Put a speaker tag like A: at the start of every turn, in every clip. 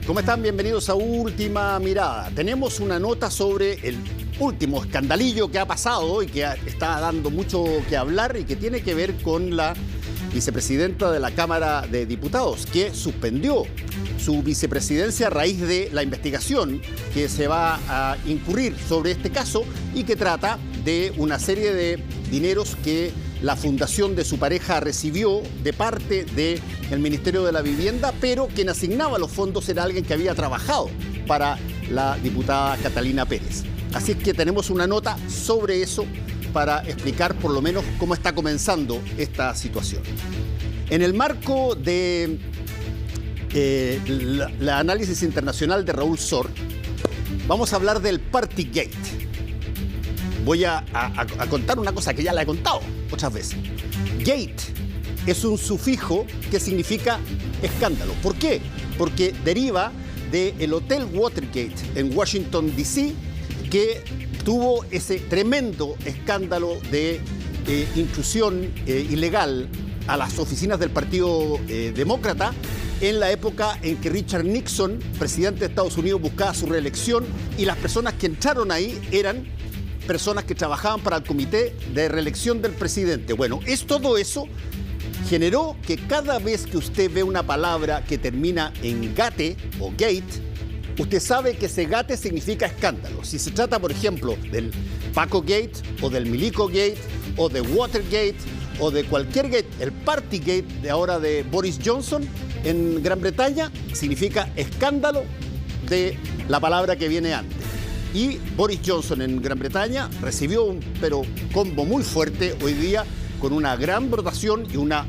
A: ¿Cómo están? Bienvenidos a Última Mirada. Tenemos una nota sobre el último escandalillo que ha pasado y que está dando mucho que hablar y que tiene que ver con la vicepresidenta de la Cámara de Diputados, que suspendió su vicepresidencia a raíz de la investigación que se va a incurrir sobre este caso y que trata de una serie de dineros que la fundación de su pareja recibió de parte del Ministerio de la Vivienda, pero quien asignaba los fondos era alguien que había trabajado para la diputada Catalina Pérez. Así es que tenemos una nota sobre eso para explicar por lo menos cómo está comenzando esta situación. En el marco de el análisis internacional de Raúl Sor, vamos a hablar del Partygate. Voy a contar una cosa que ya la he contado muchas veces. Gate es un sufijo que significa escándalo. ¿Por qué? Porque deriva del Hotel Watergate en Washington, D.C., que tuvo ese tremendo escándalo de intrusión ilegal a las oficinas del Partido Demócrata en la época en que Richard Nixon, presidente de Estados Unidos, buscaba su reelección, y las personas que entraron ahí eran personas que trabajaban para el comité de reelección del presidente. Bueno, todo eso generó que cada vez que usted ve una palabra que termina en gate o gate, usted sabe que ese gate significa escándalo. Si se trata, por ejemplo, del Paco Gate o del Milico Gate o de Watergate o de cualquier gate, el Partygate de ahora de Boris Johnson en Gran Bretaña significa escándalo de la palabra que viene antes. Y Boris Johnson en Gran Bretaña recibió un combo muy fuerte hoy día, con una gran votación y una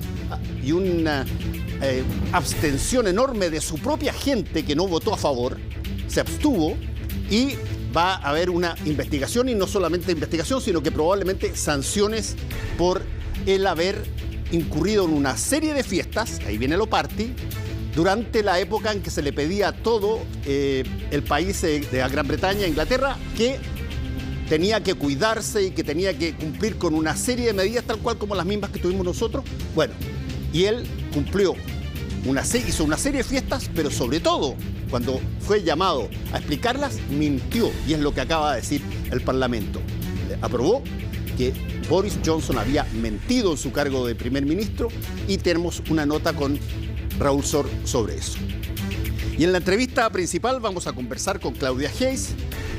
A: abstención enorme de su propia gente que no votó a favor, se abstuvo, y va a haber una investigación, y no solamente investigación, sino que probablemente sanciones por el haber incurrido en una serie de fiestas, ahí viene lo party, durante la época en que se le pedía a todo el país de Gran Bretaña, Inglaterra, que tenía que cuidarse y que tenía que cumplir con una serie de medidas tal cual como las mismas que tuvimos nosotros. Bueno, y él cumplió, hizo una serie de fiestas, pero sobre todo, cuando fue llamado a explicarlas, mintió, y es lo que acaba de decir el Parlamento. Aprobó que Boris Johnson había mentido en su cargo de primer ministro, y tenemos una nota con Raúl Sor sobre eso. Y en la entrevista principal vamos a conversar con Claudia Hayes.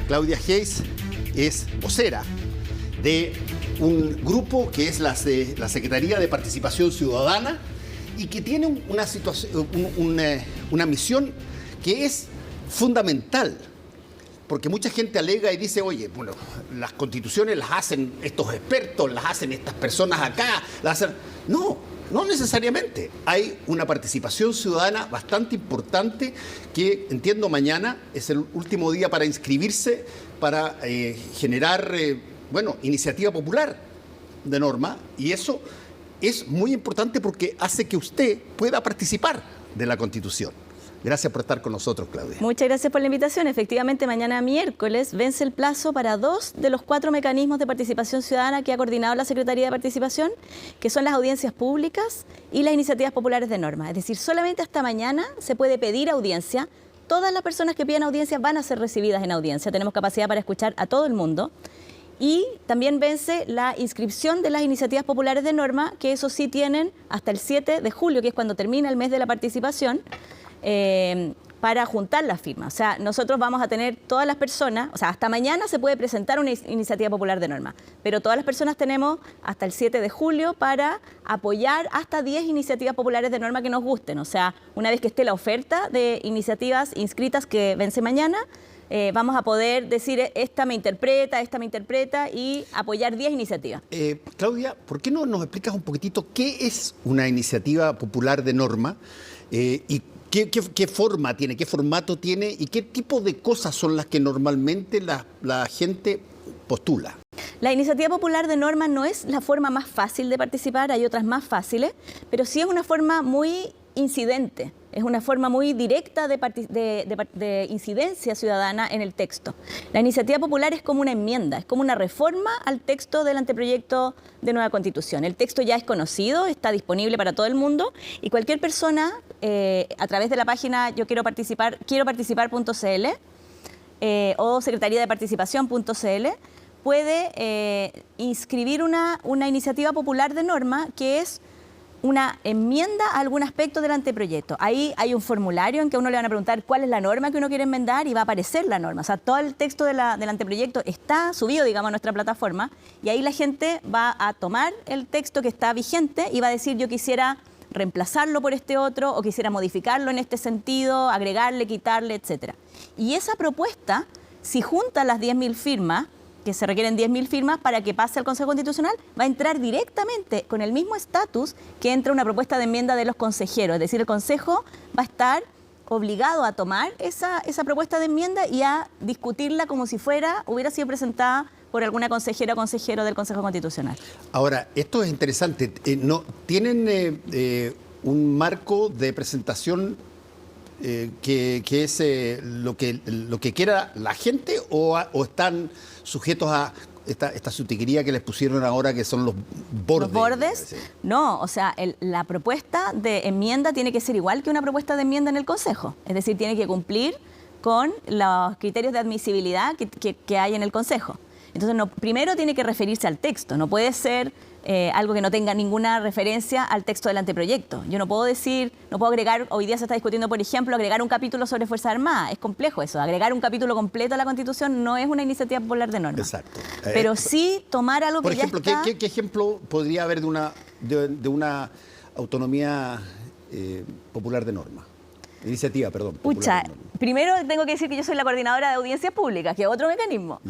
A: Claudia Hayes es vocera de un grupo que es la Secretaría de Participación Ciudadana, y que tiene una misión que es fundamental, porque mucha gente alega y dice, oye, bueno, las constituciones las hacen estos expertos, las hacen estas personas acá, las hacen... No necesariamente. Hay una participación ciudadana bastante importante que, entiendo, mañana es el último día para inscribirse, para generar, iniciativa popular de norma, y eso es muy importante porque hace que usted pueda participar de la Constitución. Gracias por estar con nosotros, Claudia.
B: Muchas gracias por la invitación. Efectivamente, mañana miércoles vence el plazo para 2 de los 4 mecanismos de participación ciudadana que ha coordinado la Secretaría de Participación, que son las audiencias públicas y las iniciativas populares de norma. Es decir, solamente hasta mañana se puede pedir audiencia. Todas las personas que pidan audiencia van a ser recibidas en audiencia. Tenemos capacidad para escuchar a todo el mundo. Y también vence la inscripción de las iniciativas populares de norma, que eso sí tienen hasta el 7 de julio, que es cuando termina el mes de la participación, para juntar las firmas. O sea, nosotros vamos a tener todas las personas, o sea, hasta mañana se puede presentar una iniciativa popular de norma, pero todas las personas tenemos hasta el 7 de julio para apoyar hasta 10 iniciativas populares de norma que nos gusten. O sea, una vez que esté la oferta de iniciativas inscritas que vence mañana, vamos a poder decir, esta me interpreta, y apoyar 10 iniciativas.
A: Claudia, ¿por qué no nos explicas un poquitito qué es una iniciativa popular de norma y qué forma tiene, qué formato tiene y qué tipo de cosas son las que normalmente la gente postula?
B: La iniciativa popular de norma no es la forma más fácil de participar, hay otras más fáciles, pero sí es una forma muy incidente. Es una forma muy directa de incidencia ciudadana en el texto. La iniciativa popular es como una enmienda, es como una reforma al texto del anteproyecto de nueva Constitución. El texto ya es conocido, está disponible para todo el mundo y cualquier persona a través de la página quieroparticipar.cl o secretariadeparticipación.cl puede inscribir una iniciativa popular de norma que es una enmienda a algún aspecto del anteproyecto. Ahí hay un formulario en que a uno le van a preguntar cuál es la norma que uno quiere enmendar y va a aparecer la norma. O sea, todo el texto del anteproyecto está subido, digamos, a nuestra plataforma y ahí la gente va a tomar el texto que está vigente y va a decir yo quisiera reemplazarlo por este otro o quisiera modificarlo en este sentido, agregarle, quitarle, etc. Y esa propuesta, si junta las 10.000 firmas, que se requieren 10.000 firmas para que pase al Consejo Constitucional, va a entrar directamente con el mismo estatus que entra una propuesta de enmienda de los consejeros. Es decir, el Consejo va a estar obligado a tomar esa propuesta de enmienda y a discutirla como si hubiera sido presentada por alguna consejera o consejero del Consejo Constitucional.
A: Ahora, esto es interesante. ¿Tienen un marco de presentación que es lo que quiera la gente o están sujetos a esta sutiquería que les pusieron ahora, que son los bordes?
B: ¿Los bordes? Sí. No, o sea, la propuesta de enmienda tiene que ser igual que una propuesta de enmienda en el Consejo. Es decir, tiene que cumplir con los criterios de admisibilidad que hay en el Consejo. Entonces, primero tiene que referirse al texto, no puede ser algo que no tenga ninguna referencia al texto del anteproyecto. Yo no puedo agregar, hoy día se está discutiendo, por ejemplo, agregar un capítulo sobre Fuerzas Armadas. Es complejo eso, agregar un capítulo completo a la Constitución no es una iniciativa popular de norma.
A: Exacto.
B: Pero sí tomar algo que
A: por ejemplo,
B: ya está...
A: ¿qué ejemplo podría haber de una autonomía popular de norma? Iniciativa, perdón.
B: Pucha, primero tengo que decir que yo soy la coordinadora de audiencias públicas, que es otro mecanismo.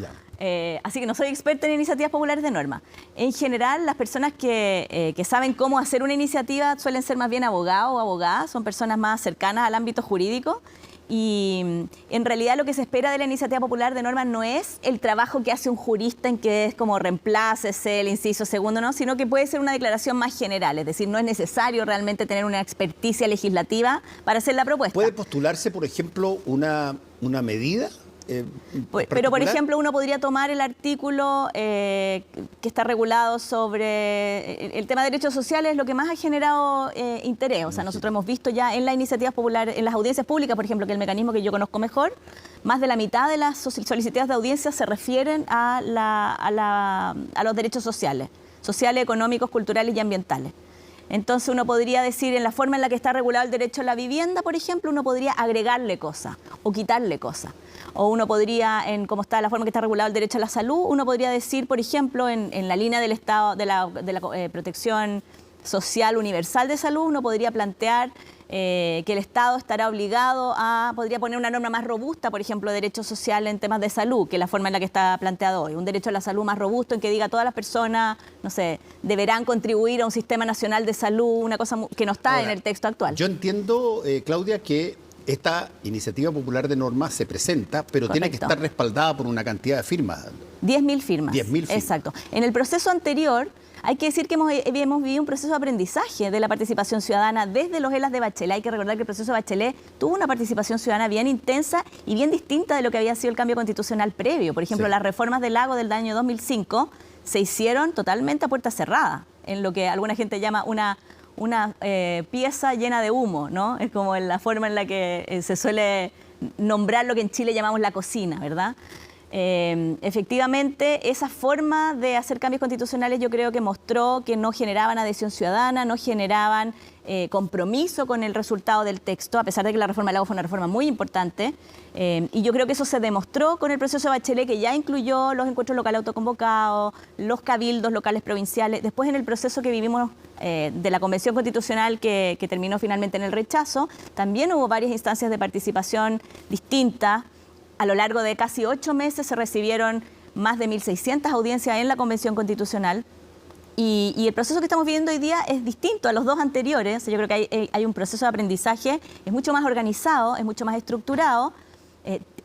B: Así que no soy experta en iniciativas populares de norma. En general, las personas que saben cómo hacer una iniciativa suelen ser más bien abogados o abogadas, son personas más cercanas al ámbito jurídico. Y en realidad lo que se espera de la iniciativa popular de norma no es el trabajo que hace un jurista en que es como reemplácese el inciso segundo, no, sino que puede ser una declaración más general, es decir, no es necesario realmente tener una experticia legislativa para hacer la propuesta.
A: ¿Puede postularse, por ejemplo, una medida?
B: Pero, por ejemplo, uno podría tomar el artículo que está regulado sobre el tema de derechos sociales, lo que más ha generado interés. O sea, nosotros hemos visto ya en las iniciativas populares, en las audiencias públicas, por ejemplo, que es el mecanismo que yo conozco mejor, más de la mitad de las solicitadas de audiencia se refieren a los derechos sociales, económicos, culturales y ambientales. Entonces uno podría decir, en la forma en la que está regulado el derecho a la vivienda, por ejemplo, uno podría agregarle cosas o quitarle cosas. O uno podría, en cómo está la forma en que está regulado el derecho a la salud, uno podría decir, por ejemplo, en la línea del Estado, de la protección social universal de salud, uno podría plantear que el Estado estará obligado podría poner una norma más robusta, por ejemplo, de derecho social en temas de salud, que es la forma en la que está planteado hoy. Un derecho a la salud más robusto en que diga todas las personas, no sé, deberán contribuir a un sistema nacional de salud, una cosa que no está en el texto actual.
A: Yo entiendo, Claudia, que esta iniciativa popular de norma se presenta, pero tiene que estar respaldada por una cantidad de firmas.
B: 10.000 firmas.
A: 10.000 firmas.
B: Exacto. En el proceso anterior, hay que decir que hemos vivido un proceso de aprendizaje de la participación ciudadana desde los ELAs de Bachelet. Hay que recordar que el proceso de Bachelet tuvo una participación ciudadana bien intensa y bien distinta de lo que había sido el cambio constitucional previo. Por ejemplo, las reformas del Lago del año 2005 se hicieron totalmente a puerta cerrada, en lo que alguna gente llama una pieza llena de humo, ¿no? Es como la forma en la que se suele nombrar lo que en Chile llamamos la cocina, ¿verdad? Efectivamente, esa forma de hacer cambios constitucionales yo creo que mostró que no generaban adhesión ciudadana, no generaban compromiso con el resultado del texto, a pesar de que la reforma del Lago fue una reforma muy importante. Y yo creo que eso se demostró con el proceso de Bachelet, que ya incluyó los encuentros locales autoconvocados, los cabildos locales provinciales. Después, en el proceso que vivimos de la Convención Constitucional que terminó finalmente en el rechazo, también hubo varias instancias de participación distintas. A lo largo de casi 8 meses se recibieron más de 1.600 audiencias en la Convención Constitucional. Y el proceso que estamos viviendo hoy día es distinto a los dos anteriores. Yo creo que hay un proceso de aprendizaje, es mucho más organizado, es mucho más estructurado,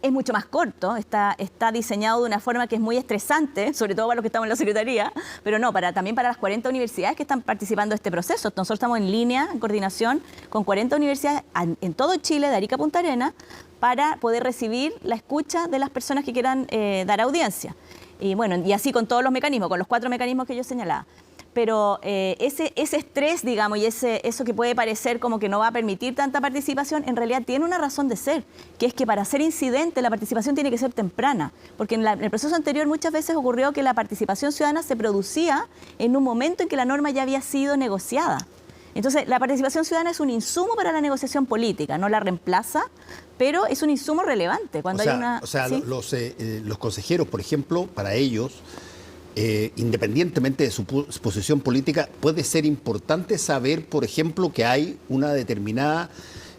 B: es mucho más corto, está diseñado de una forma que es muy estresante, sobre todo para los que estamos en la Secretaría, pero no, también para las 40 universidades que están participando de este proceso. Nosotros estamos en línea, en coordinación con 40 universidades en todo Chile, de Arica a Punta Arenas, para poder recibir la escucha de las personas que quieran dar audiencia. Y bueno, y así con todos los mecanismos, con los 4 mecanismos que yo señalaba. pero ese estrés, digamos, y eso que puede parecer como que no va a permitir tanta participación, en realidad tiene una razón de ser, que es que para ser incidente la participación tiene que ser temprana, porque en el proceso anterior muchas veces ocurrió que la participación ciudadana se producía en un momento en que la norma ya había sido negociada. Entonces, la participación ciudadana es un insumo para la negociación política, no la reemplaza, pero es un insumo relevante. Cuando hay una, ¿sí?
A: Los consejeros, por ejemplo, para ellos, independientemente de su posición política, puede ser importante saber, por ejemplo, que hay una determinada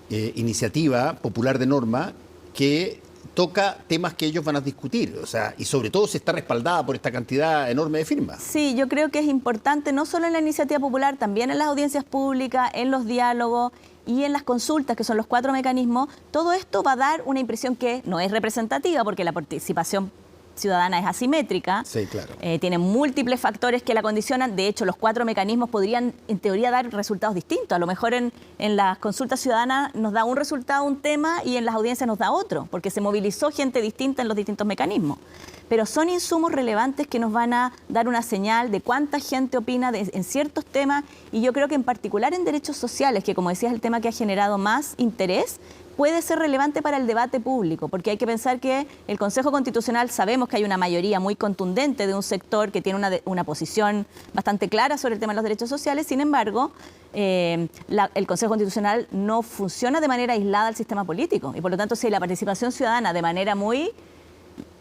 A: iniciativa popular de norma que toca temas que ellos van a discutir, o sea, y sobre todo si está respaldada por esta cantidad enorme de firmas.
B: Sí, yo creo que es importante no solo en la iniciativa popular, también en las audiencias públicas, en los diálogos y en las consultas, que son los 4 mecanismos. Todo esto va a dar una impresión que no es representativa, porque la participación ciudadana es asimétrica,
A: sí, claro.
B: Tiene múltiples factores que la condicionan. De hecho, los 4 mecanismos podrían, en teoría, dar resultados distintos. A lo mejor en las consultas ciudadanas nos da un resultado, un tema, y en las audiencias nos da otro, porque se movilizó gente distinta en los distintos mecanismos. Pero son insumos relevantes que nos van a dar una señal de cuánta gente opina en ciertos temas, y yo creo que en particular en derechos sociales, que como decías es el tema que ha generado más interés, puede ser relevante para el debate público, porque hay que pensar que el Consejo Constitucional, sabemos que hay una mayoría muy contundente de un sector que tiene una posición bastante clara sobre el tema de los derechos sociales. Sin embargo, el Consejo Constitucional no funciona de manera aislada al sistema político, y por lo tanto, si la participación ciudadana de manera muy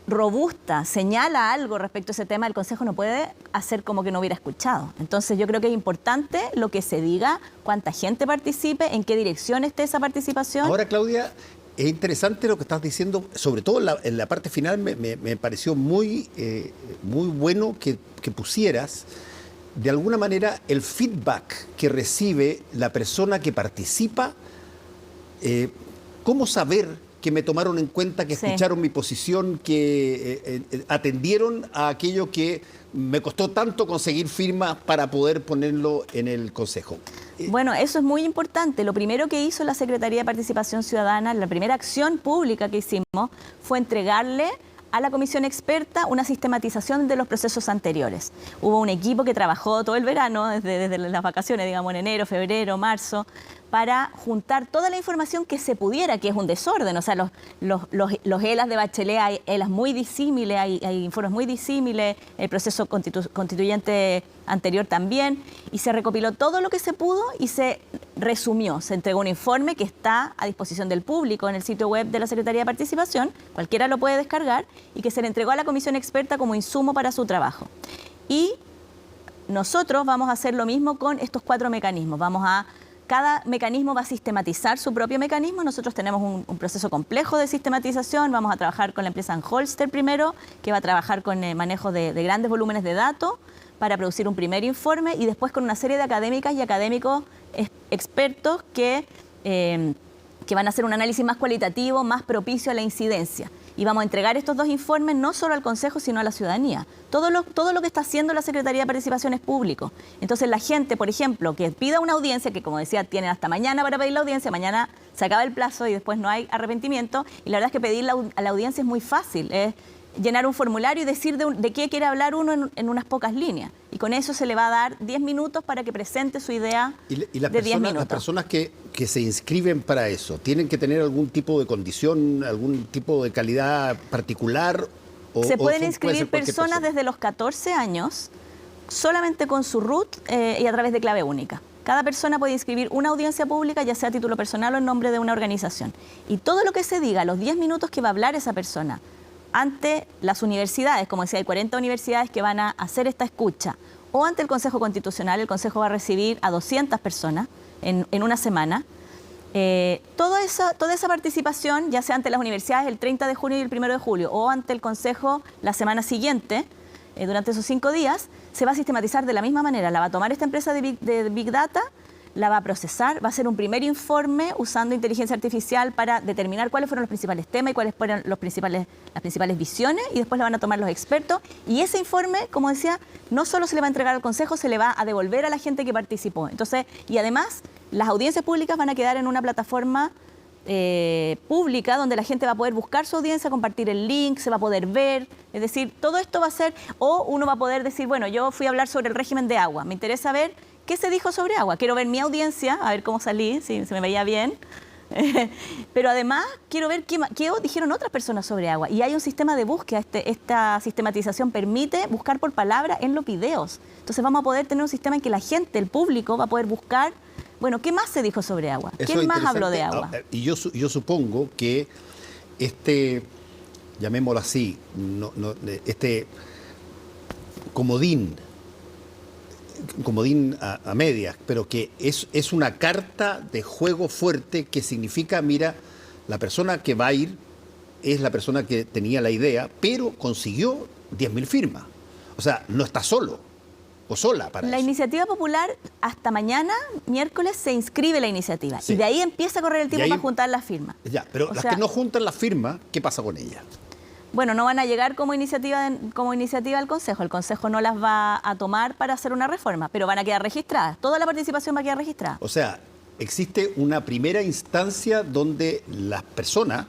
B: robusta señala algo respecto a ese tema, el Consejo no puede hacer como que no hubiera escuchado. Entonces yo creo que es importante lo que se diga, cuánta gente participe, en qué dirección esté esa participación.
A: Ahora, Claudia, es interesante lo que estás diciendo, sobre todo en la parte final me pareció muy bueno que pusieras de alguna manera el feedback que recibe la persona que participa, cómo saber que me tomaron en cuenta, que escucharon mi posición, que atendieron a aquello que me costó tanto conseguir firmas para poder ponerlo en el Consejo.
B: Bueno, eso es muy importante. Lo primero que hizo la Secretaría de Participación Ciudadana, la primera acción pública que hicimos, fue entregarle a la comisión experta una sistematización de los procesos anteriores. Hubo un equipo que trabajó todo el verano, desde las vacaciones, digamos, en enero, febrero, marzo, para juntar toda la información que se pudiera, que es un desorden. O sea, los ELAs de Bachelet, hay ELAs muy disímiles, hay informes muy disímiles, el proceso constituyente anterior también, y se recopiló todo lo que se pudo y se resumió. Se entregó un informe que está a disposición del público en el sitio web de la Secretaría de Participación, cualquiera lo puede descargar, y que se le entregó a la comisión experta como insumo para su trabajo. Y nosotros vamos a hacer lo mismo con estos 4 mecanismos. Cada mecanismo va a sistematizar su propio mecanismo. Nosotros tenemos un proceso complejo de sistematización. Vamos a trabajar con la empresa Anholster primero, que va a trabajar con el manejo de grandes volúmenes de datos para producir un primer informe, y después con una serie de académicas y académicos expertos que van a hacer un análisis más cualitativo, más propicio a la incidencia. Y vamos a entregar estos 2 informes no solo al Consejo, sino a la ciudadanía. Todo lo que está haciendo la Secretaría de Participación es público. Entonces la gente, por ejemplo, que pida una audiencia, que como decía, tienen hasta mañana para pedir la audiencia, mañana se acaba el plazo y después no hay arrepentimiento, y la verdad es que pedir a la audiencia es muy fácil, es llenar un formulario y decir de qué quiere hablar uno en unas pocas líneas. Y con eso se le va a dar 10 minutos para que presente su idea de 10 minutos.
A: Las personas que se inscriben para eso, ¿tienen que tener algún tipo de condición, algún tipo de calidad particular?
B: Se pueden inscribir personas desde los 14 años, solamente con su RUT y a través de clave única. Cada persona puede inscribir una audiencia pública, ya sea a título personal o en nombre de una organización. Y todo lo que se diga, los 10 minutos que va a hablar esa persona, ante las universidades, como decía, hay 40 universidades que van a hacer esta escucha, o ante el Consejo Constitucional, el Consejo va a recibir a 200 personas en una semana. Toda esa participación, ya sea ante las universidades el 30 de junio y el 1 de julio, o ante el Consejo la semana siguiente, durante esos 5 días, se va a sistematizar de la misma manera. La va a tomar esta empresa de Big Data, la va a procesar, va a hacer un primer informe usando inteligencia artificial para determinar cuáles fueron los principales temas y cuáles fueron las principales visiones, y después la van a tomar los expertos. Y ese informe, como decía, no solo se le va a entregar al Consejo, se le va a devolver a la gente que participó. Entonces, y además, las audiencias públicas van a quedar en una plataforma pública donde la gente va a poder buscar su audiencia, compartir el link, se va a poder ver, es decir, todo esto va a ser, o uno va a poder decir, bueno, yo fui a hablar sobre el régimen de agua, me interesa ver qué se dijo sobre agua, quiero ver mi audiencia, a ver cómo salí, si se me veía bien, pero además quiero ver qué dijeron otras personas sobre agua, y hay un sistema de búsqueda, esta sistematización permite buscar por palabra en los videos, entonces vamos a poder tener un sistema en que la gente, el público, va a poder buscar, bueno, ¿qué más se dijo sobre agua? ¿Quién más habló de agua?
A: Y yo supongo que llamémoslo así, este comodín a medias, pero que es una carta de juego fuerte que significa, mira, la persona que va a ir es la persona que tenía la idea, pero consiguió 10.000 firmas. O sea, no está solo o sola para
B: la
A: eso.
B: Iniciativa Popular, hasta mañana, miércoles, se inscribe la iniciativa. Sí. Y de ahí empieza a correr el tiempo para juntar las firmas.
A: Ya, pero las que no juntan las firmas, ¿qué pasa con ellas?
B: Bueno, no van a llegar como iniciativa al Consejo. El Consejo no las va a tomar para hacer una reforma, pero van a quedar registradas. Toda la participación va a quedar registrada.
A: O sea, existe una primera instancia donde las personas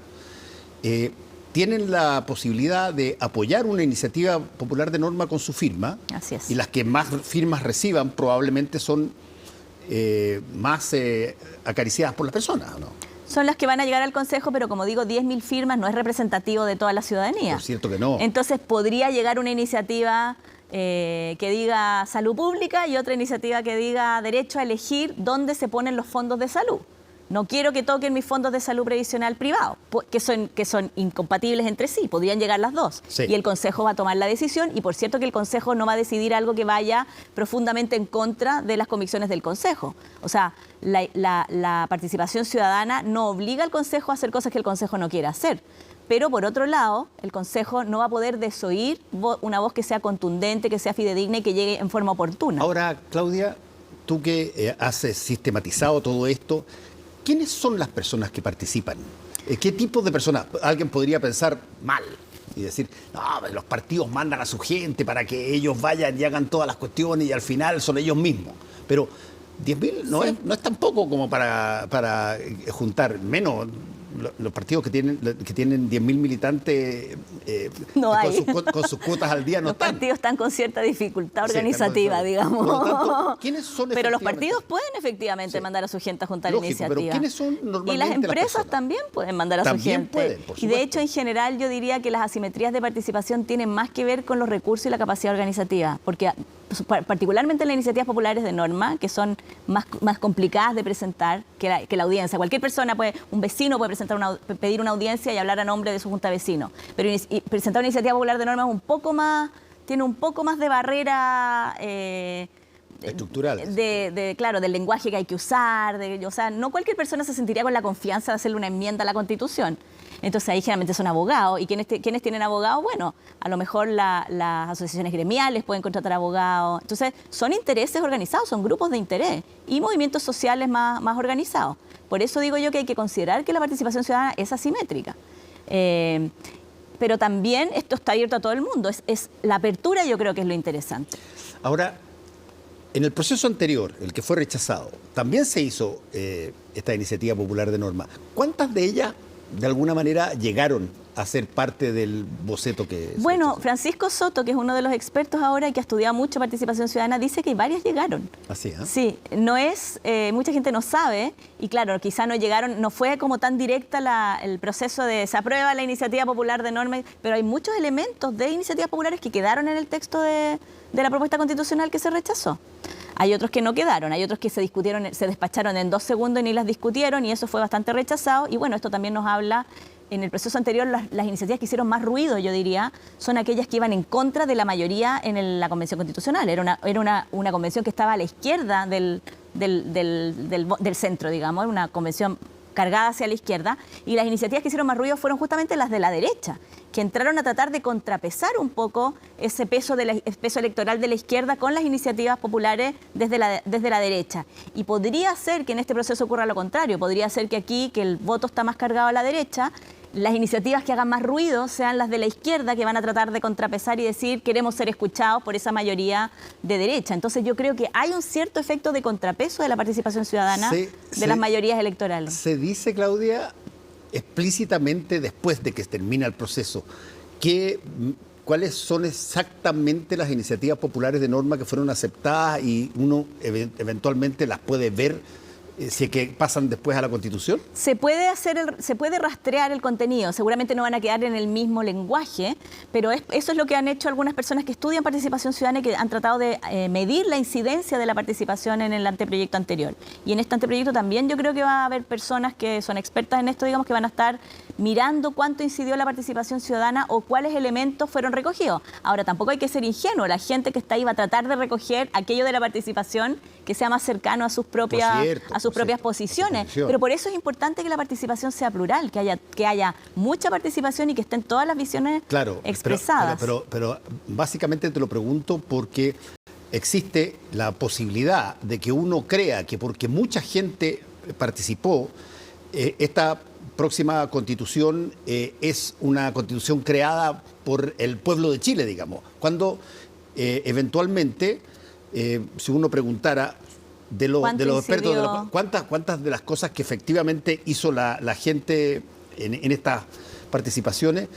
A: tienen la posibilidad de apoyar una iniciativa popular de norma con su firma.
B: Así es.
A: Y las que más firmas reciban probablemente son más acariciadas por las personas, ¿no?
B: Son las que van a llegar al Consejo, pero como digo, 10.000 firmas no es representativo de toda la ciudadanía.
A: Por cierto que no.
B: Entonces podría llegar una iniciativa que diga salud pública y otra iniciativa que diga derecho a elegir dónde se ponen los fondos de salud. No quiero que toquen mis fondos de salud previsional privado, que son incompatibles entre sí, podrían llegar las dos.
A: Sí.
B: Y el Consejo va a tomar la decisión, y por cierto que el Consejo no va a decidir algo que vaya profundamente en contra de las convicciones del Consejo. O sea, la participación ciudadana no obliga al Consejo a hacer cosas que el Consejo no quiere hacer. Pero por otro lado, el Consejo no va a poder desoír una voz que sea contundente, que sea fidedigna y que llegue en forma oportuna.
A: Ahora, Claudia, tú que has sistematizado todo esto, ¿quiénes son las personas que participan? ¿Qué tipo de personas? Alguien podría pensar mal y decir, no, los partidos mandan a su gente para que ellos vayan y hagan todas las cuestiones y al final son ellos mismos. Pero 10.000 no es tan poco como para juntar, menos los partidos que tienen 10.000 militantes
B: no hay.
A: Con sus cuotas al día no
B: los
A: están.
B: Los partidos están con cierta dificultad organizativa,
A: sí,
B: digamos.
A: Por lo tanto, ¿quiénes son
B: pero los partidos pueden efectivamente mandar a su gente a juntar iniciativas.
A: Pero ¿quiénes son normalmente
B: y las empresas
A: las
B: también pueden mandar a su gente.
A: Pueden, por supuesto.
B: Y de hecho, en general, yo diría que las asimetrías de participación tienen más que ver con los recursos y la capacidad organizativa, porque particularmente en las iniciativas populares de norma, que son más complicadas de presentar que la audiencia. Cualquier persona un vecino puede pedir una audiencia y hablar a nombre de su junta de vecinos. Pero presentar una iniciativa popular de norma es tiene un poco más de barrera
A: estructural.
B: Claro, del lenguaje que hay que usar. O sea, no cualquier persona se sentiría con la confianza de hacerle una enmienda a la Constitución. Entonces ahí generalmente son abogados. ¿Y quiénes tienen abogados? Bueno, a lo mejor las asociaciones gremiales pueden contratar abogados. Entonces son intereses organizados, son grupos de interés y movimientos sociales más organizados. Por eso digo yo que hay que considerar que la participación ciudadana es asimétrica. Pero también esto está abierto a todo el mundo. Es la apertura, yo creo que es lo interesante.
A: Ahora, en el proceso anterior, el que fue rechazado, también se hizo esta iniciativa popular de norma. ¿Cuántas de ellas, de alguna manera, llegaron a ser parte del boceto que...
B: Bueno, Francisco Soto, que es uno de los expertos ahora y que ha estudiado mucho participación ciudadana, dice que varias llegaron.
A: Así, ¿eh?
B: Sí, no es... mucha gente no sabe, y claro, quizá no llegaron, no fue como tan directa el proceso de se aprueba la iniciativa popular de norma, pero hay muchos elementos de iniciativas populares que quedaron en el texto de la propuesta constitucional que se rechazó. Hay otros que no quedaron, hay otros que se despacharon en 2 segundos y ni las discutieron, y eso fue bastante rechazado. Y bueno, esto también nos habla, en el proceso anterior, las iniciativas que hicieron más ruido, yo diría, son aquellas que iban en contra de la mayoría en la Convención Constitucional. Era una convención que estaba a la izquierda del centro, digamos, una convención cargada hacia la izquierda, y las iniciativas que hicieron más ruido fueron justamente las de la derecha, que entraron a tratar de contrapesar un poco ese peso electoral de la izquierda con las iniciativas populares desde la derecha. Y podría ser que en este proceso ocurra lo contrario, podría ser que aquí, que el voto está más cargado a la derecha, las iniciativas que hagan más ruido sean las de la izquierda, que van a tratar de contrapesar y decir queremos ser escuchados por esa mayoría de derecha. Entonces yo creo que hay un cierto efecto de contrapeso de la participación ciudadana de las mayorías electorales.
A: Se dice, Claudia, explícitamente después de que termina el proceso, ¿cuáles son exactamente las iniciativas populares de norma que fueron aceptadas y uno eventualmente las puede ver si es que pasan después a la Constitución?
B: Se puede rastrear el contenido, seguramente no van a quedar en el mismo lenguaje, pero eso es lo que han hecho algunas personas que estudian participación ciudadana y que han tratado de medir la incidencia de la participación en el anteproyecto anterior. Y en este anteproyecto también yo creo que va a haber personas que son expertas en esto, digamos, que van a estar mirando cuánto incidió la participación ciudadana o cuáles elementos fueron recogidos. Ahora, tampoco hay que ser ingenuo, la gente que está ahí va a tratar de recoger aquello de la participación que sea más cercano a sus propias posiciones. Pero por eso es importante que la participación sea plural, que haya mucha participación y que estén todas las visiones expresadas.
A: Pero básicamente te lo pregunto porque existe la posibilidad de que uno crea que porque mucha gente participó, esta próxima constitución es una constitución creada por el pueblo de Chile, digamos, cuando eventualmente, si uno preguntara de los expertos, ¿cuántas de las cosas que efectivamente hizo la gente en estas participaciones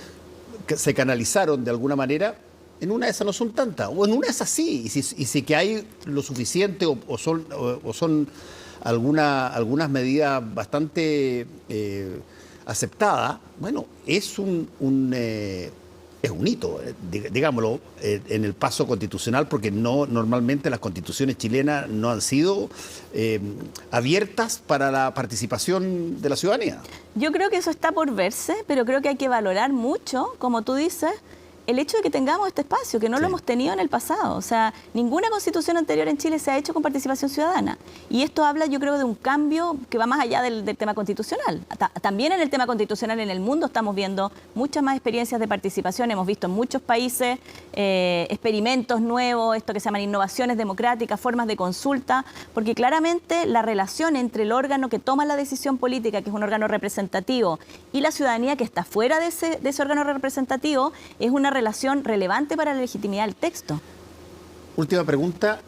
A: que se canalizaron de alguna manera? En una de esas no son tantas, o en una de esas sí, y si que hay lo suficiente o son algunas medidas bastante aceptadas, bueno, es un hito, digámoslo, en el paso constitucional, porque normalmente las constituciones chilenas no han sido abiertas para la participación de la ciudadanía.
B: Yo creo que eso está por verse, pero creo que hay que valorar mucho, como tú dices, el hecho de que tengamos este espacio, que no lo hemos tenido en el pasado. O sea, ninguna constitución anterior en Chile se ha hecho con participación ciudadana. Y esto habla, yo creo, de un cambio que va más allá del tema constitucional. También en el tema constitucional en el mundo estamos viendo muchas más experiencias de participación. Hemos visto en muchos países experimentos nuevos, esto que se llaman innovaciones democráticas, formas de consulta, porque claramente la relación entre el órgano que toma la decisión política, que es un órgano representativo, y la ciudadanía que está fuera de ese órgano representativo, es una relación relevante para la legitimidad del texto.
A: Última pregunta,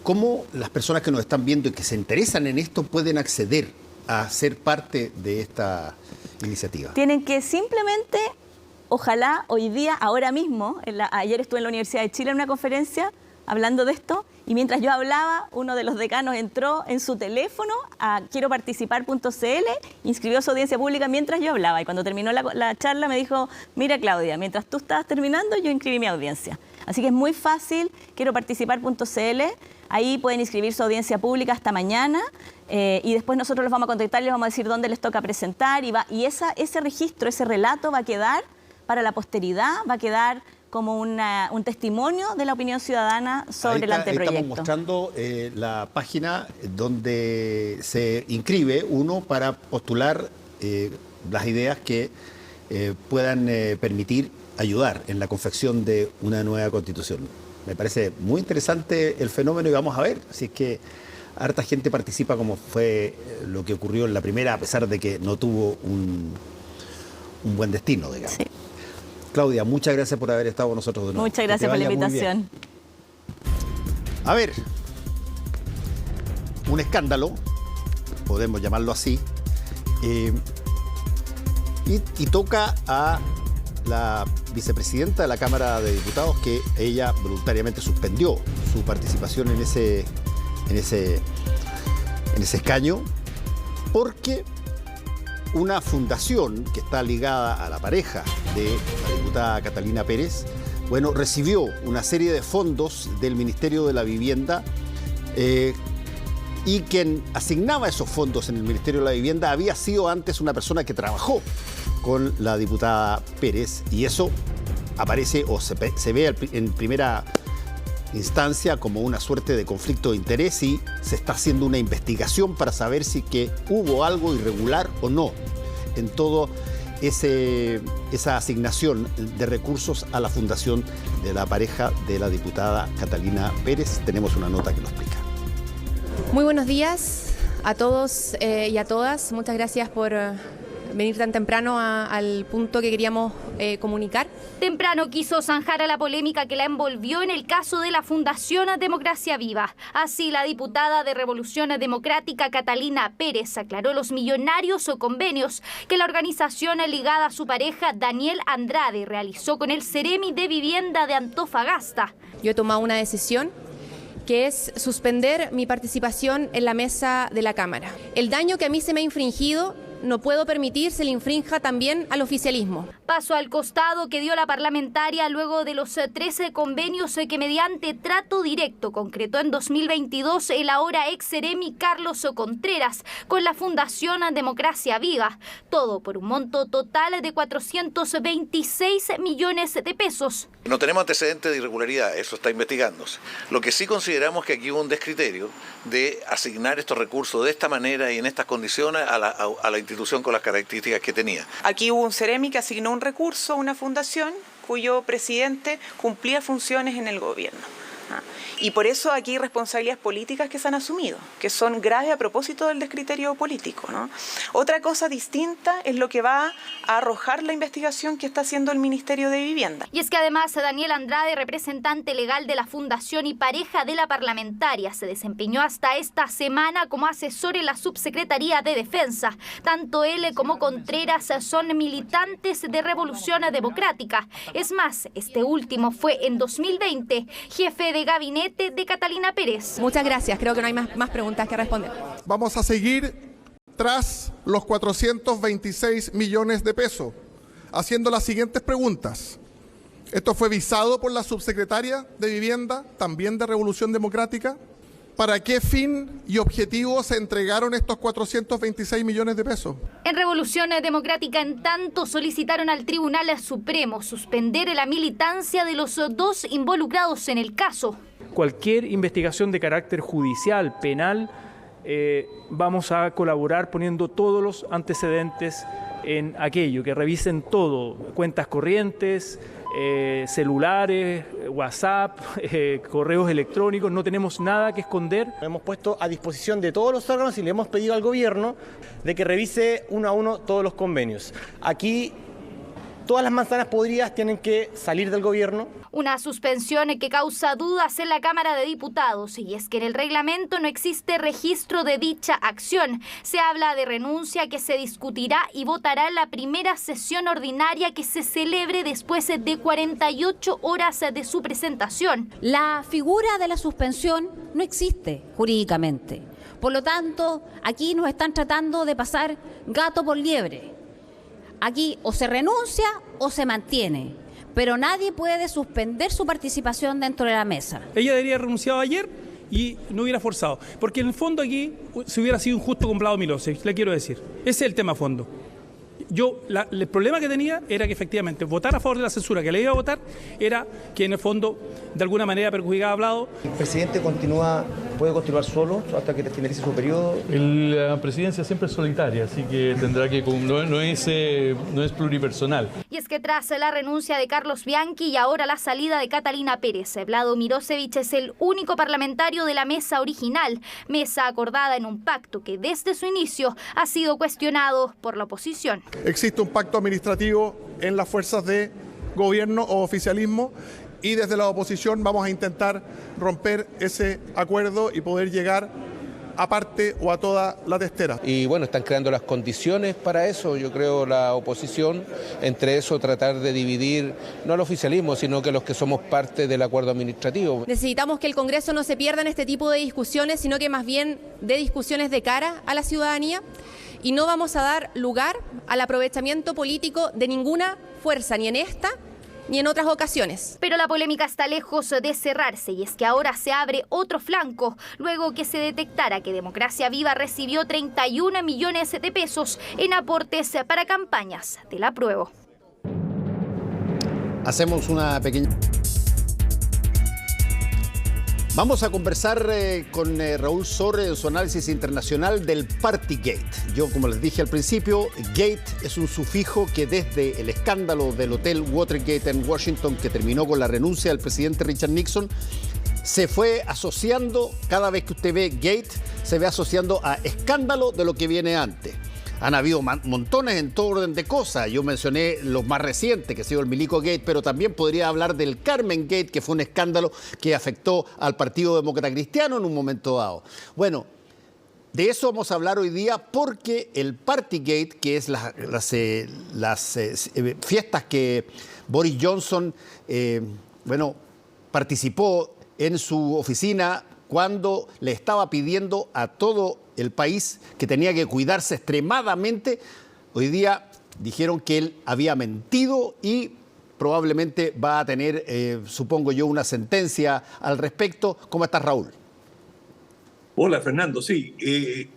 A: ¿cómo las personas que nos están viendo y que se interesan en esto pueden acceder a ser parte de esta iniciativa?
B: Tienen que simplemente, ojalá hoy día, ahora mismo, ayer estuve en la Universidad de Chile en una conferencia hablando de esto, y mientras yo hablaba, uno de los decanos entró en su teléfono a quieroparticipar.cl, inscribió su audiencia pública mientras yo hablaba, y cuando terminó la charla me dijo: mira, Claudia, mientras tú estabas terminando, yo inscribí mi audiencia. Así que es muy fácil, quieroparticipar.cl, ahí pueden inscribir su audiencia pública hasta mañana, y después nosotros los vamos a contactar y les vamos a decir dónde les toca presentar, y ese registro, ese relato va a quedar para la posteridad, va a quedar como un testimonio de la opinión ciudadana sobre el anteproyecto.
A: Estamos mostrando la página donde se inscribe uno para postular las ideas que puedan permitir ayudar en la confección de una nueva constitución. Me parece muy interesante el fenómeno y vamos a ver si es que harta gente participa, como fue lo que ocurrió en la primera, a pesar de que no tuvo un buen destino, digamos. Sí. Claudia, muchas gracias por haber estado con nosotros de nuevo.
B: Muchas gracias por la invitación.
A: A ver, un escándalo, podemos llamarlo así, y toca a la vicepresidenta de la Cámara de Diputados, que ella voluntariamente suspendió su participación en ese escaño, porque una fundación que está ligada a la pareja de la diputada Catalina Pérez, bueno, recibió una serie de fondos del Ministerio de la Vivienda, y quien asignaba esos fondos en el Ministerio de la Vivienda había sido antes una persona que trabajó con la diputada Pérez, y eso aparece o se ve en primera instancia como una suerte de conflicto de interés, y se está haciendo una investigación para saber si que hubo algo irregular o no en todo esa asignación de recursos a la fundación de la pareja de la diputada Catalina Pérez. Tenemos una nota que lo explica.
C: Muy buenos días a todos y a todas. Muchas gracias por venir tan temprano al punto que queríamos comunicar.
D: Temprano quiso zanjar a la polémica que la envolvió en el caso de la Fundación Democracia Viva. Así, la diputada de Revolución Democrática, Catalina Pérez, aclaró los millonarios o convenios que la organización ligada a su pareja, Daniel Andrade, realizó con el Ceremi de Vivienda de Antofagasta.
C: Yo he tomado una decisión que es suspender mi participación en la mesa de la Cámara. El daño que a mí se me ha infringido no puedo permitir se le infrinja también al oficialismo.
D: Paso al costado que dio la parlamentaria luego de los 13 convenios que mediante trato directo concretó en 2022 el ahora ex Ceremi Carlos Contreras con la Fundación Democracia Viva. Todo por un monto total de 426 millones de pesos.
E: No tenemos antecedentes de irregularidad, eso está investigándose. Lo que sí consideramos que aquí hubo un descriterio de asignar estos recursos de esta manera y en estas condiciones a la institución con las características que tenía.
F: Aquí hubo un Ceremi que asignó un recurso a una fundación cuyo presidente cumplía funciones en el gobierno. Y por eso aquí hay responsabilidades políticas que se han asumido, que son graves a propósito del descriterio político, ¿no? Otra cosa distinta es lo que va a arrojar la investigación que está haciendo el Ministerio de Vivienda.
D: Y es que además Daniel Andrade, representante legal de la Fundación y pareja de la parlamentaria, se desempeñó hasta esta semana como asesor en la Subsecretaría de Defensa. Tanto él como Contreras son militantes de Revolución Democrática. Es más, este último fue en 2020 jefe de gabinete de Catalina Pérez.
C: Muchas gracias, creo que no hay más preguntas que responder.
G: Vamos a seguir tras los 426 millones de pesos, haciendo las siguientes preguntas. Esto fue visado por la subsecretaria de Vivienda, también de Revolución Democrática. ¿Para qué fin y objetivo se entregaron estos 426 millones de pesos?
D: En Revolución Democrática, en tanto, solicitaron al Tribunal Supremo suspender la militancia de los dos involucrados en el caso.
H: Cualquier investigación de carácter judicial, penal, vamos a colaborar poniendo todos los antecedentes en aquello, que revisen todo, cuentas corrientes, celulares, WhatsApp, correos electrónicos, no tenemos nada que esconder.
I: Hemos puesto a disposición de todos los órganos y le hemos pedido al gobierno de que revise uno a uno todos los convenios. Aquí todas las manzanas podridas tienen que salir del gobierno.
D: Una suspensión que causa dudas en la Cámara de Diputados, y es que en el reglamento no existe registro de dicha acción. Se habla de renuncia que se discutirá y votará en la primera sesión ordinaria que se celebre después de 48 horas de su presentación.
J: La figura de la suspensión no existe jurídicamente. Por lo tanto, aquí nos están tratando de pasar gato por liebre. Aquí o se renuncia o se mantiene, pero nadie puede suspender su participación dentro de la mesa.
K: Ella debería haber renunciado ayer y no hubiera forzado, porque en el fondo aquí se hubiera sido injusto con Vlado Milosevic, le quiero decir. Ese es el tema a fondo. El problema que tenía era que efectivamente votar a favor de la censura que le iba a votar era que en el fondo de alguna manera perjudicaba a Vlado.
I: El presidente puede continuar solo hasta que finalice su periodo.
L: La presidencia siempre es solitaria, así que tendrá que no es pluripersonal.
D: Y es que tras la renuncia de Carlos Bianchi y ahora la salida de Catalina Pérez, Vlado Milosevic es el único parlamentario de la mesa original, mesa acordada en un pacto que desde su inicio ha sido cuestionado por la oposición.
G: Existe un pacto administrativo en las fuerzas de gobierno o oficialismo y desde la oposición vamos a intentar romper ese acuerdo y poder llegar a parte o a toda la testera.
M: Y bueno, están creando las condiciones para eso, yo creo, la oposición, entre eso tratar de dividir, no al oficialismo, sino que los que somos parte del acuerdo administrativo.
C: Necesitamos que el Congreso no se pierda en este tipo de discusiones, sino que más bien dé discusiones de cara a la ciudadanía, y no vamos a dar lugar al aprovechamiento político de ninguna fuerza, ni en esta ni en otras ocasiones.
D: Pero la polémica está lejos de cerrarse, y es que ahora se abre otro flanco, luego que se detectara que Democracia Viva recibió 31 millones de pesos en aportes para campañas del apruebo.
A: Hacemos una pequeña... Vamos a conversar con Raúl Sor en su análisis internacional del Partygate. Yo, como les dije al principio, Gate es un sufijo que desde el escándalo del Hotel Watergate en Washington, que terminó con la renuncia del presidente Richard Nixon, se fue asociando, cada vez que usted ve Gate, se ve asociando a escándalo de lo que viene antes. Han habido montones en todo orden de cosas. Yo mencioné los más recientes, que ha sido el Milico Gate, pero también podría hablar del Carmen Gate, que fue un escándalo que afectó al Partido Demócrata Cristiano en un momento dado. Bueno, de eso vamos a hablar hoy día porque el Partygate, que es las fiestas que Boris Johnson participó en su oficina cuando le estaba pidiendo a todo el país que tenía que cuidarse extremadamente, hoy día dijeron que él había mentido y probablemente va a tener, supongo yo, una sentencia al respecto. ¿Cómo estás, Raúl?
N: Hola, Fernando. Sí,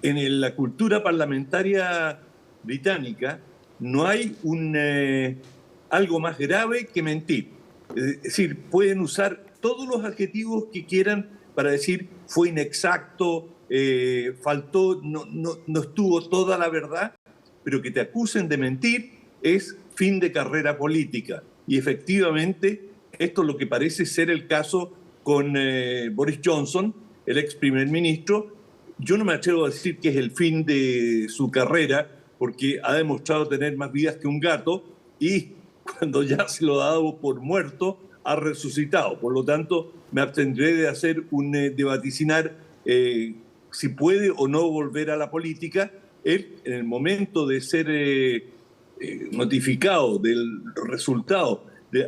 N: en la cultura parlamentaria británica no hay algo más grave que mentir. Es decir, pueden usar todos los adjetivos que quieran para decir fue inexacto, faltó, no estuvo toda la verdad, pero que te acusen de mentir es fin de carrera política. Y efectivamente, esto es lo que parece ser el caso con Boris Johnson, el ex primer ministro. Yo no me atrevo a decir que es el fin de su carrera, porque ha demostrado tener más vidas que un gato y cuando ya se lo ha dado por muerto, ha resucitado. Por lo tanto, me abstendré de hacer de vaticinar si puede o no volver a la política. Él, en el momento de ser notificado del resultado,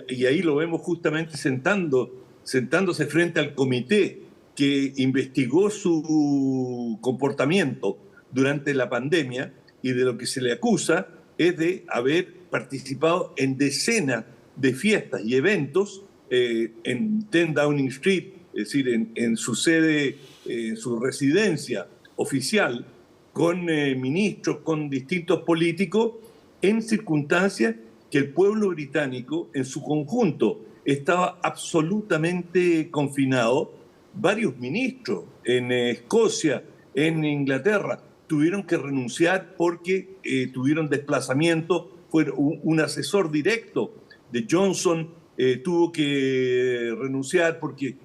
N: y ahí lo vemos justamente sentándose frente al comité que investigó su comportamiento durante la pandemia, y de lo que se le acusa es de haber participado en decenas de fiestas y eventos en 10 Downing Street, es decir, en su sede, en su residencia oficial, con ministros, con distintos políticos, en circunstancias que el pueblo británico en su conjunto estaba absolutamente confinado. Varios ministros en Escocia, en Inglaterra, tuvieron que renunciar porque tuvieron desplazamiento. Fue un asesor directo de Johnson, tuvo que renunciar porque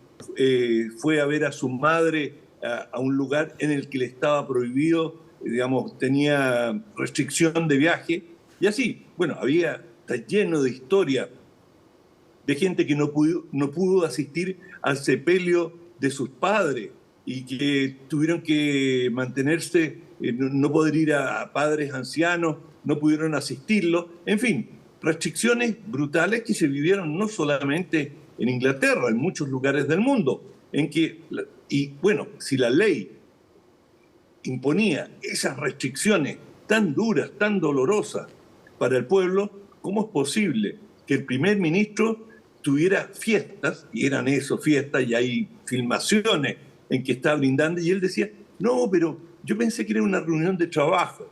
N: fue a ver a su madre a un lugar en el que le estaba prohibido, digamos, tenía restricción de viaje. Y así, bueno, está lleno de historia de gente que no pudo asistir al sepelio de sus padres y que tuvieron que mantenerse, no poder ir a padres ancianos, no pudieron asistirlo. En fin, restricciones brutales que se vivieron no solamente en Inglaterra, en muchos lugares del mundo, si la ley imponía esas restricciones tan duras, tan dolorosas para el pueblo, ¿cómo es posible que el primer ministro tuviera fiestas, y eran eso, fiestas, y hay filmaciones en que está brindando, y él decía, no, pero yo pensé que era una reunión de trabajo?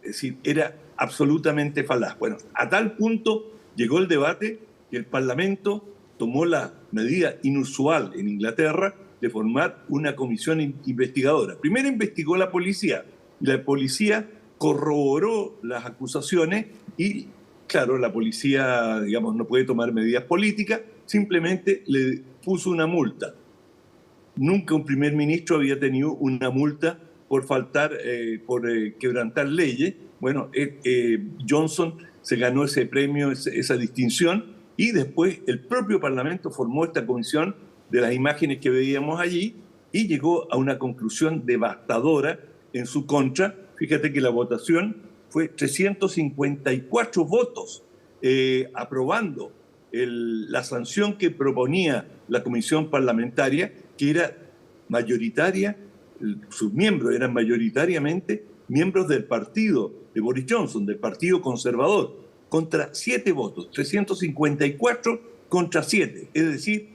N: Es decir, era absolutamente falaz. Bueno, a tal punto llegó el debate que el Parlamento tomó la medida inusual en Inglaterra de formar una comisión investigadora. Primero investigó la policía, y la policía corroboró las acusaciones y, claro, la policía, digamos, no puede tomar medidas políticas, simplemente le puso una multa. Nunca un primer ministro había tenido una multa por quebrantar leyes. Bueno, Johnson se ganó ese premio, esa distinción, y después el propio Parlamento formó esta comisión de las imágenes que veíamos allí y llegó a una conclusión devastadora en su contra. Fíjate que la votación fue 354 votos aprobando la sanción que proponía la comisión parlamentaria, que era mayoritaria, sus miembros eran mayoritariamente miembros del partido de Boris Johnson, del Partido Conservador, contra 7 votos, 354 contra 7. Es decir,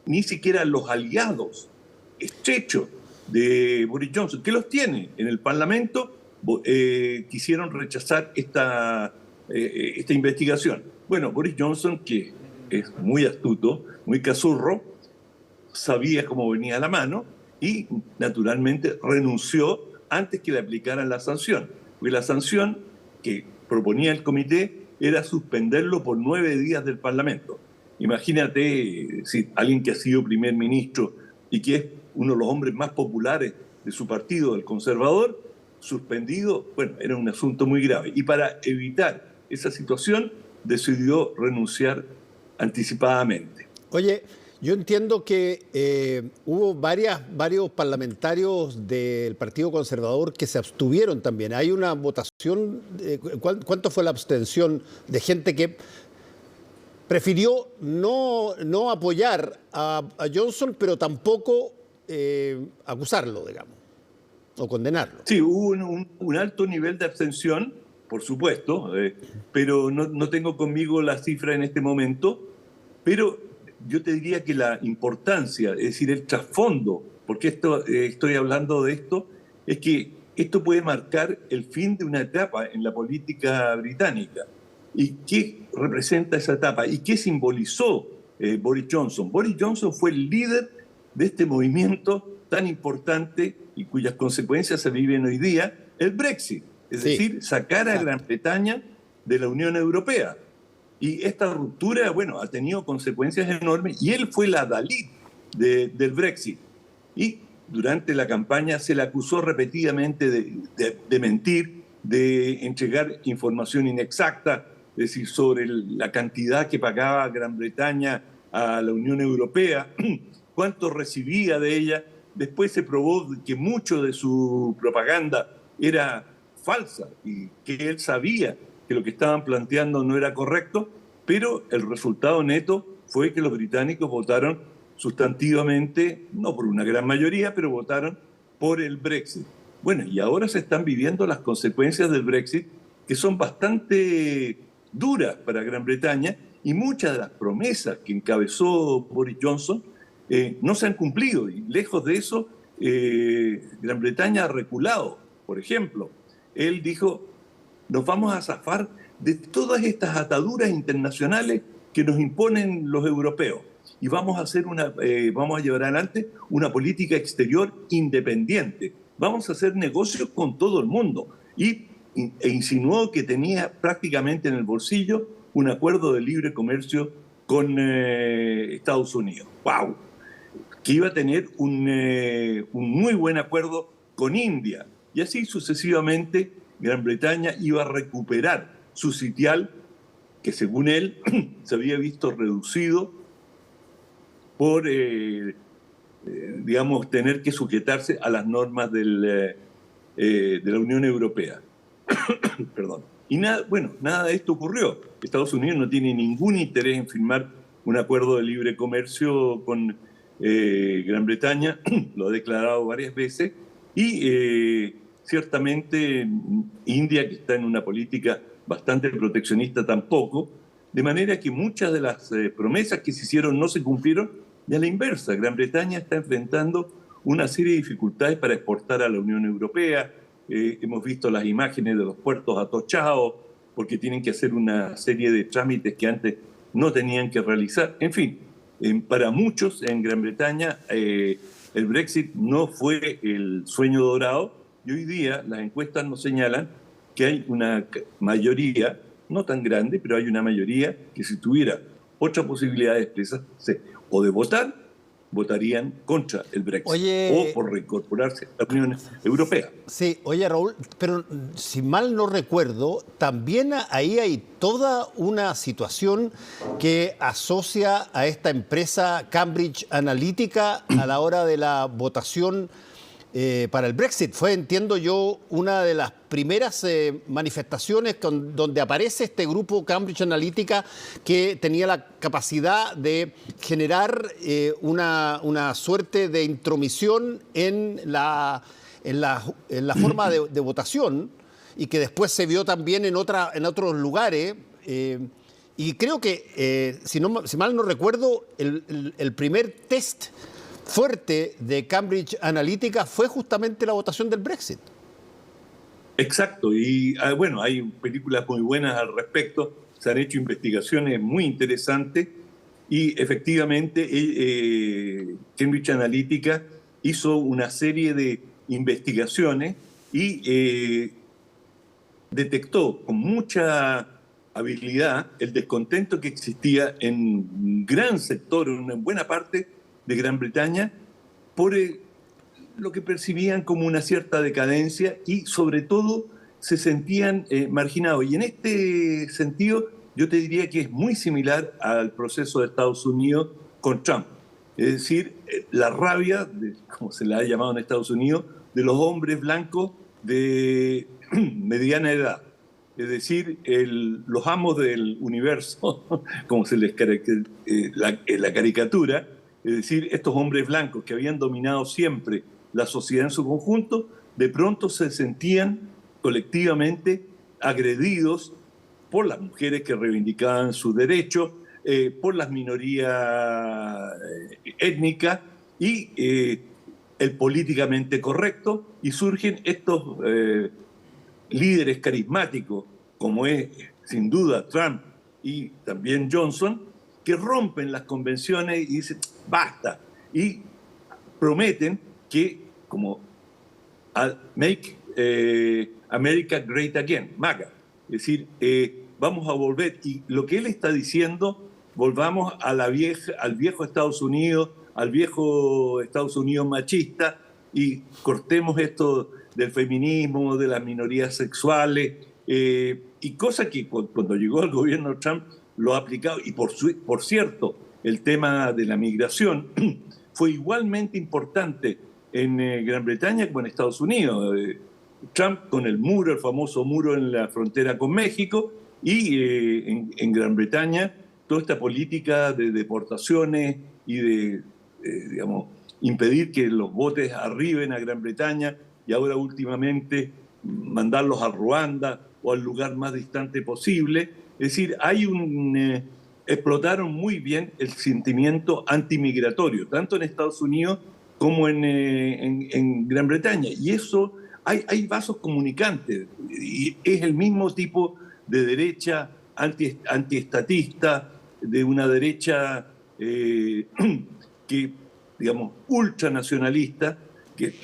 N: ni siquiera los aliados estrechos de Boris Johnson, que los tiene en el Parlamento, quisieron rechazar esta investigación. Bueno, Boris Johnson, que es muy astuto, muy cazurro, sabía cómo venía la mano y naturalmente renunció antes que le aplicaran la sanción. Porque la sanción que proponía el comité era suspenderlo por 9 días del Parlamento. Imagínate si alguien que ha sido primer ministro y que es uno de los hombres más populares de su partido, el conservador, suspendido, bueno, era un asunto muy grave. Y para evitar esa situación, decidió renunciar anticipadamente.
A: Oye, yo entiendo que hubo varios parlamentarios del Partido Conservador que se abstuvieron también. Hay una votación, ¿cuánto fue la abstención de gente que prefirió no apoyar a Johnson, pero tampoco acusarlo, digamos, o condenarlo?
N: Sí, hubo un alto nivel de abstención, por supuesto, pero no tengo conmigo la cifra en este momento, pero yo te diría que la importancia, es decir, el trasfondo, porque estoy hablando de esto, es que esto puede marcar el fin de una etapa en la política británica. ¿Y qué representa esa etapa? ¿Y qué simbolizó Boris Johnson? Boris Johnson fue el líder de este movimiento tan importante y cuyas consecuencias se viven hoy día, el Brexit. Es decir, sacar a Gran Bretaña de la Unión Europea. Y esta ruptura, bueno, ha tenido consecuencias enormes y él fue el adalid del Brexit. Y durante la campaña se le acusó repetidamente de mentir, de entregar información inexacta, es decir, sobre la cantidad que pagaba Gran Bretaña a la Unión Europea, cuánto recibía de ella. Después se probó que mucho de su propaganda era falsa y que él sabía que lo que estaban planteando no era correcto, pero el resultado neto fue que los británicos votaron sustantivamente, no por una gran mayoría, pero votaron por el Brexit. Bueno, y ahora se están viviendo las consecuencias del Brexit, que son bastante duras para Gran Bretaña, y muchas de las promesas que encabezó Boris Johnson no se han cumplido, y lejos de eso, Gran Bretaña ha reculado. Por ejemplo, él dijo, nos vamos a zafar de todas estas ataduras internacionales que nos imponen los europeos y vamos a llevar adelante una política exterior independiente. Vamos a hacer negocios con todo el mundo. E insinuó que tenía prácticamente en el bolsillo un acuerdo de libre comercio con Estados Unidos. ¡Wow! Que iba a tener un muy buen acuerdo con India. Y así sucesivamente Gran Bretaña iba a recuperar su sitial, que según él se había visto reducido por, digamos, tener que sujetarse a las normas de la Unión Europea. Perdón. Y nada de esto ocurrió. Estados Unidos no tiene ningún interés en firmar un acuerdo de libre comercio con Gran Bretaña, lo ha declarado varias veces, y ciertamente India, que está en una política bastante proteccionista, tampoco, de manera que muchas de las promesas que se hicieron no se cumplieron, y a la inversa, Gran Bretaña está enfrentando una serie de dificultades para exportar a la Unión Europea. Hemos visto las imágenes de los puertos atochados, porque tienen que hacer una serie de trámites que antes no tenían que realizar. En fin, para muchos en Gran Bretaña el Brexit no fue el sueño dorado, y hoy día las encuestas nos señalan que hay una mayoría, no tan grande, pero hay una mayoría que si tuviera otra posibilidad de expresarse o de votar, votarían contra el Brexit. O por reincorporarse a la Unión Europea.
A: Sí, oye Raúl, pero si mal no recuerdo, también ahí hay toda una situación que asocia a esta empresa Cambridge Analytica a la hora de la votación para el Brexit. Fue, entiendo yo, una de las primeras manifestaciones donde aparece este grupo Cambridge Analytica, que tenía la capacidad de generar una suerte de intromisión en la forma de votación, y que después se vio también en otros lugares. Y creo que, si mal no recuerdo, el primer test fuerte de Cambridge Analytica fue justamente la votación del Brexit.
N: Exacto, y bueno, hay películas muy buenas al respecto, se han hecho investigaciones muy interesantes, y efectivamente Cambridge Analytica hizo una serie de investigaciones y detectó con mucha habilidad el descontento que existía en un gran sector, en una buena parte de Gran Bretaña, por lo que percibían como una cierta decadencia y sobre todo se sentían marginados. Y en este sentido yo te diría que es muy similar al proceso de Estados Unidos con Trump. Es decir, la rabia, como se la ha llamado en Estados Unidos, de los hombres blancos de mediana edad. Es decir, los amos del universo, como se les la caricatura, es decir, estos hombres blancos que habían dominado siempre la sociedad en su conjunto, de pronto se sentían colectivamente agredidos por las mujeres que reivindicaban sus derechos, por las minorías étnicas y el políticamente correcto, y surgen estos líderes carismáticos, como es sin duda Trump y también Johnson, que rompen las convenciones y dicen basta, y prometen que, como make America Great Again, MAGA, es decir, vamos a volver, y lo que él está diciendo, volvamos a al viejo Estados Unidos, al viejo Estados Unidos machista, y cortemos esto del feminismo, de las minorías sexuales, y cosa que cuando llegó al gobierno Trump lo ha aplicado. Y por cierto, el tema de la migración fue igualmente importante en Gran Bretaña como en Estados Unidos. Trump con el muro, el famoso muro en la frontera con México, y en Gran Bretaña toda esta política de deportaciones y de, digamos, impedir que los botes arriben a Gran Bretaña, y ahora últimamente mandarlos a Ruanda o al lugar más distante posible. Es decir, explotaron muy bien el sentimiento antimigratorio, tanto en Estados Unidos como en Gran Bretaña. Y eso, hay vasos comunicantes, y es el mismo tipo de derecha antiestatista, de una derecha que, digamos, ultranacionalista, que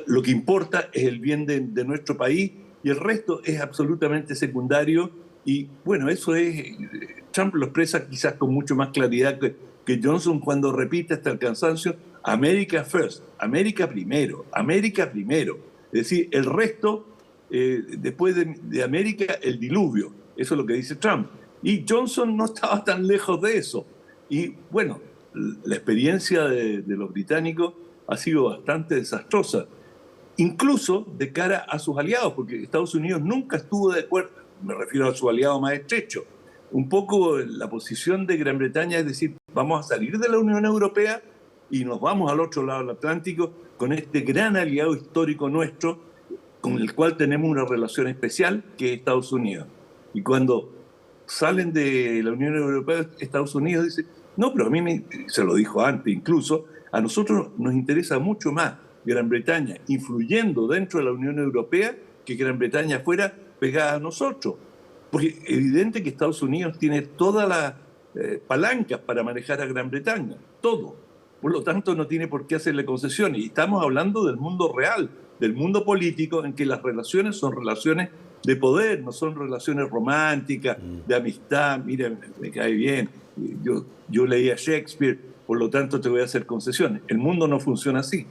N: lo que importa es el bien de nuestro país y el resto es absolutamente secundario. Y bueno, eso es, Trump lo expresa quizás con mucho más claridad que Johnson cuando repite hasta el cansancio, America first, América primero, América primero. Es decir, el resto, después de América, el diluvio. Eso es lo que dice Trump. Y Johnson no estaba tan lejos de eso. Y bueno, la experiencia de los británicos ha sido bastante desastrosa, incluso de cara a sus aliados, porque Estados Unidos nunca estuvo de acuerdo, me refiero a su aliado más estrecho. Un poco la posición de Gran Bretaña es decir, vamos a salir de la Unión Europea y nos vamos al otro lado del Atlántico con este gran aliado histórico nuestro, con el cual tenemos una relación especial, que es Estados Unidos. Y cuando salen de la Unión Europea, Estados Unidos dice, no, pero a mí se lo dijo antes incluso, a nosotros nos interesa mucho más Gran Bretaña influyendo dentro de la Unión Europea que Gran Bretaña fuera pegada a nosotros. Porque es evidente que Estados Unidos tiene todas las palancas para manejar a Gran Bretaña, todo. Por lo tanto, no tiene por qué hacerle concesiones. Y estamos hablando del mundo real, del mundo político, en que las relaciones son relaciones de poder, no son relaciones románticas, de amistad. Mira, me cae bien, yo leía Shakespeare, por lo tanto te voy a hacer concesiones. El mundo no funciona así.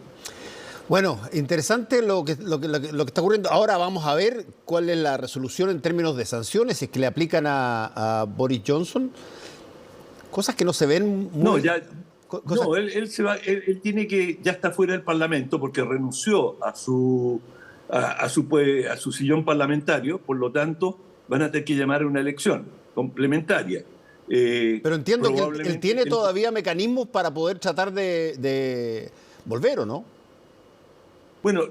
A: Bueno, interesante lo que está ocurriendo. Ahora vamos a ver cuál es la resolución en términos de sanciones, si es que le aplican a Boris Johnson. Cosas que no se ven muy...
N: No, ya... No, él se va, él tiene que, ya está fuera del Parlamento porque renunció a su sillón parlamentario, por lo tanto van a tener que llamar a una elección complementaria.
A: Pero entiendo que él tiene todavía mecanismos para poder tratar de volver, ¿o no?
N: Bueno,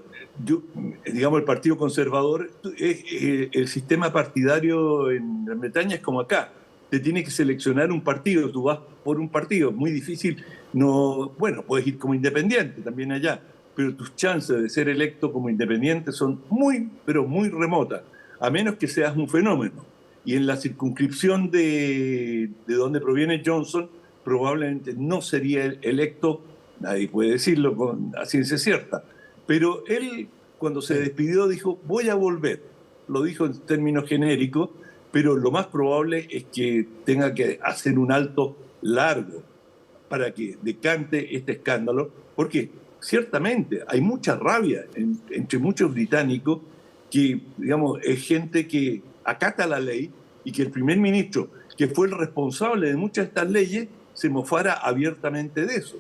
N: digamos, el Partido Conservador, el sistema partidario en Gran Bretaña es como acá. Te tiene que seleccionar un partido, tú vas por un partido, muy difícil. No, bueno, puedes ir como independiente también allá, pero tus chances de ser electo como independiente son muy, pero muy remotas, a menos que seas un fenómeno. Y en la circunscripción de donde proviene Johnson, probablemente no sería electo, nadie puede decirlo a ciencia cierta, pero él cuando se despidió dijo, voy a volver, lo dijo en términos genéricos, pero lo más probable es que tenga que hacer un alto largo para que decante este escándalo, porque ciertamente hay mucha rabia entre muchos británicos que, digamos, es gente que acata la ley y que el primer ministro, que fue el responsable de muchas de estas leyes, se mofara abiertamente de eso.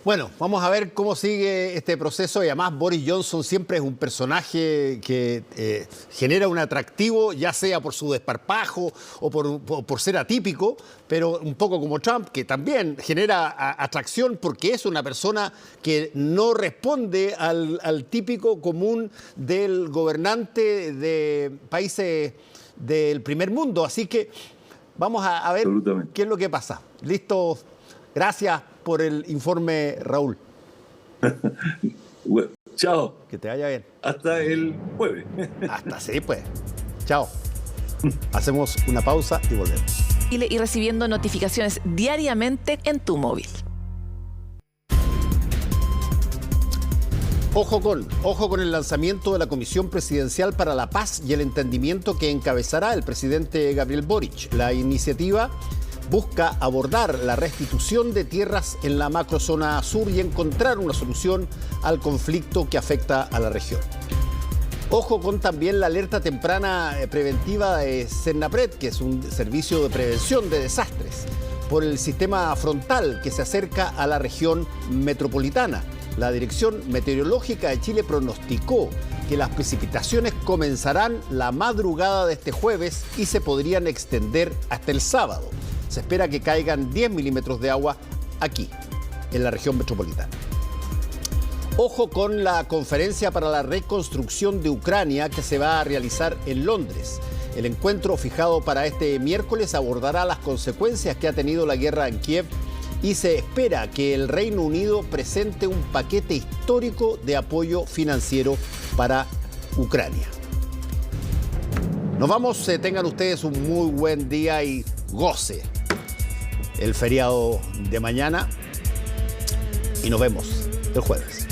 A: Bueno, vamos a ver cómo sigue este proceso y además Boris Johnson siempre es un personaje que genera un atractivo, ya sea por su desparpajo o por ser atípico, pero un poco como Trump, que también genera atracción porque es una persona que no responde al típico común del gobernante de países del primer mundo. Así que vamos a ver qué es lo que pasa. Listo, gracias por el informe, Raúl.
N: Bueno, chao.
A: Que te vaya bien.
N: Hasta el jueves.
A: Hasta sí, pues. Chao. Hacemos una pausa y volvemos.
O: Y recibiendo notificaciones diariamente en tu móvil.
A: Ojo con el lanzamiento de la Comisión Presidencial para la Paz y el Entendimiento que encabezará el presidente Gabriel Boric. La iniciativa busca abordar la restitución de tierras en la macrozona sur y encontrar una solución al conflicto que afecta a la región. Ojo con también la alerta temprana preventiva de Cernapred, que es un servicio de prevención de desastres, por el sistema frontal que se acerca a la región metropolitana. La Dirección Meteorológica de Chile pronosticó que las precipitaciones comenzarán la madrugada de este jueves y se podrían extender hasta el sábado. Se espera que caigan 10 milímetros de agua aquí, en la región metropolitana. Ojo con la conferencia para la reconstrucción de Ucrania que se va a realizar en Londres. El encuentro fijado para este miércoles abordará las consecuencias que ha tenido la guerra en Kiev y se espera que el Reino Unido presente un paquete histórico de apoyo financiero para Ucrania. Nos vamos, tengan ustedes un muy buen día y goce el feriado de mañana y nos vemos el jueves.